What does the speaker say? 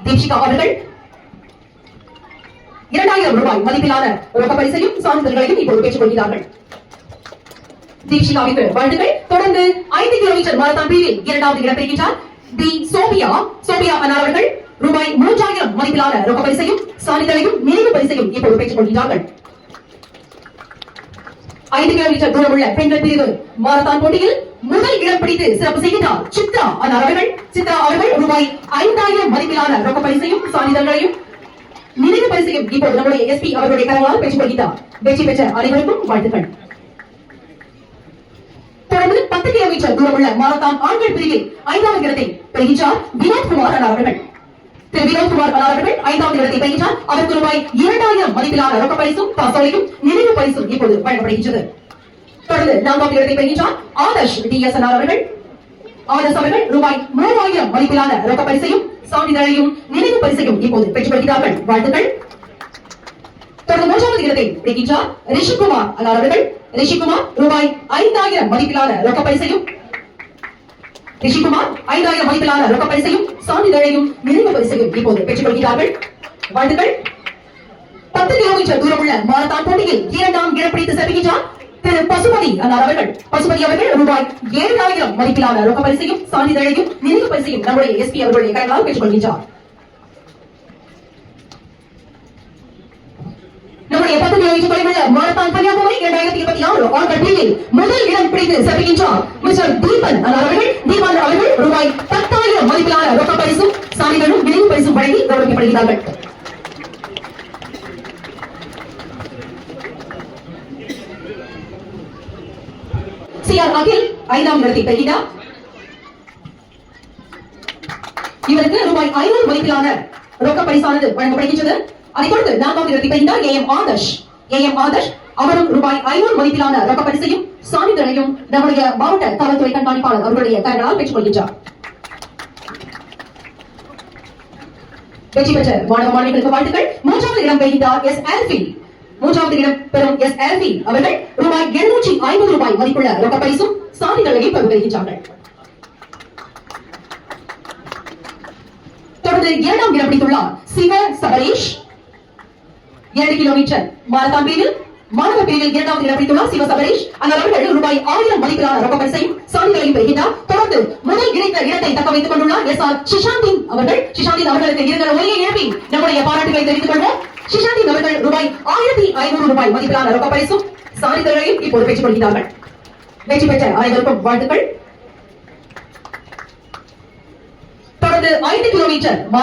தீப்ஷிகா அவர்கள் 2000 ரூபாய் மதிப்பிலான ரொக்க பரிசையும் சான்றிதழ்களையும் இப்போது பெற்றுக் கொள்கிறார்கள். தீப்ஷிகாவிற்கு வாழ்த்துக்கள். தொடர்ந்து 5 கிலோமீட்டர் மாரத்தான் பிரிவில் 2வது இடம் பெறுகின்றார் டி சோபியா அன்னார் அவர்கள் ரூபாய் 3000 மதிப்பிலான ரொக்க பரிசையும் சான்றிதழையும் நினைவு பரிசையும் இப்போது பெற்றுக் கொள்கிறார்கள். 5 கிலோமீட்டர் தூரம் உள்ள பெண்கள் பிரிவு மாரத்தான் போட்டியில் முதல் இடம் பிடித்து சிறப்பு செய்கிறார் சித்ரா அன்னார் அவர்கள். சித்ரா அவர்கள் ரூபாய் 5000 மதிப்பிலான ரொக்க பரிசையும் சான்றிதழ்களையும் நினைவு பரிசையும் இப்போது நம்முடைய எஸ்பி அவர்களுடைய கரங்களால் பெற்றுக் கொள்கிறார். வெற்றி பெற்ற அனைவருக்கும் வாழ்த்துக்கள். தொடர்ந்து 10 கிலோமீட்டர் தூரம் உள்ள மாரத்தான் ஆண்கள் பிரிவில் 5வது இடத்தை பெறுகிறார் வினோத்குமார் அன்னார் அவர்கள். திரு வினோத்குமார் அன்னார் அவர்கள் 5வது இடத்தை பெறுகிறார். அவருக்கு ரூபாய் 2000 மதிப்பிலான ரொக்க பரிசும் காசோலையும் நினைவு பரிசும் இப்போது வழங்கப்படுகின்றது. தொடர்ந்து 4வது இடத்தை பெறுகிறார் ஆதர்ஷ் டிஎஸ் அன்னார் அவர்கள். ஆதர்ஷ் அவர்கள் ரூபாய் 3000 மதிப்பிலான ரொக்க பரிசையும் சான்றிதழையும் நினைவு பரிசையும் இப்போது பெற்றுக் கொள்கிறார்கள். வாழ்த்துக்கள். தொடர்ந்து 3வது இடத்தை பெறுகிறார் ரிஷிகுமார் அன்னார் அவர்கள். ரிஷிகுமார் ரூபாய் 5000 மதிப்பிலான ரொக்க பரிசையும் சான்றிதழையும் நினைவு பரிசையும் இப்போது பெற்றுக் கொள்கிறார்கள். வாழ்த்துக்கள். 10 கிலோமீட்டர் தூரம் உள்ள மாரத்தான் போட்டியில் 2ஆம் இடம் பிடித்து செல்கின்றார் திரு பசுபதி அன்னார் அவர்கள். பசுபதி அவர்கள் ரூபாய் 7000 மதிப்பிலான ரொக்க பரிசையும் சான்றிதழையும் நினைவு பரிசையும் நம்முடைய எஸ்பி அவர்களுடைய கரங்களால் பெற்றுக் கொள்கின்றார். நம்முடைய 10 கிலோமீட்டர் தொலைவுள்ள மாரத்தான் கன்னியாகுமரி 2026 ஆண்கள் பிரிவில் முதல் இடம் பிடித்து செல்கின்றார் மிஸ்டர் தீபன் அன்னார் அவர்கள். தீபன் அவர்கள் ரூபாய் 10,000 மதிப்பிலான ரொக்க பரிசும் சான்றிதழும் நினைவு பரிசும் வழங்கி கௌரவிக்கப்படுகிறார்கள். சிஆர் அகில் 5ஆம் இடத்தை பெறுகிறார். இவருக்கு ரூபாய் 500 மதிப்பிலான ரொக்க பரிசானது வழங்கப்படுகின்றது. அதை தொடர்ந்து 4வது இடத்தை பெறுகிறார் ஏஎம் ஆதர்ஷ். அவரும் ரூபாய் 500 மதிப்பிலான ரொக்க பரிசையும் சான்றிதழையும் நம்முடைய மாவட்ட காவல்துறை கண்காணிப்பாளர் அவர்களுடைய கரங்களால் பெற்றுக் கொள்கின்றார். வெற்றி பெற்ற மாணவ மாணவிகளுக்கு வாழ்த்துக்கள். 3வது இடம் பெறுகிறார் எஸ் ஆல்பி. 3வது இடம் பெறும் எஸ் ஆல்பி அவர்கள் ரூபாய் 750 மதிப்புள்ள ரொக்க பரிசும் சான்றிதழையும் பெறுகிறார்கள். தொடர்ந்து 2ஆம் இடம் பிடித்துள்ளார் சிவ சபரீஷ். 2 கிலோமீட்டர் மாரத்தான் பிரிவில் மாணவர் பிரிவில் 2வது இடம் பிடித்துள்ளார் சிவ சபரீஷ் அவர்கள் ரூபாய் 1000 மதிப்பிலான ரொக்க பரிசையும் சான்றிதழையும் பெறுகிறார். தொடர்ந்து முதல் இடத்தை தக்க வைத்துக் கொண்டுள்ளார் எஸ் ஆர் சிஷாந்தின் அவர்கள். சிஷாந்தின் அவர்களுக்கு இருக்கிற ஒரே இழப்பை நம்முடைய பாராட்டுகளை தெரிவித்துக் கொள்வோம். சிஷாந்தின் அவர்கள் ரூபாய் 1500 மதிப்பிலான ரொக்க பரிசும் சான்றிதழையும் இப்போது பெற்றுக் கொள்கிறார்கள். வெற்றி பெற்ற அனைவருக்கும் வாழ்த்துக்கள். தொடர்ந்து 5 கிலோமீட்டர்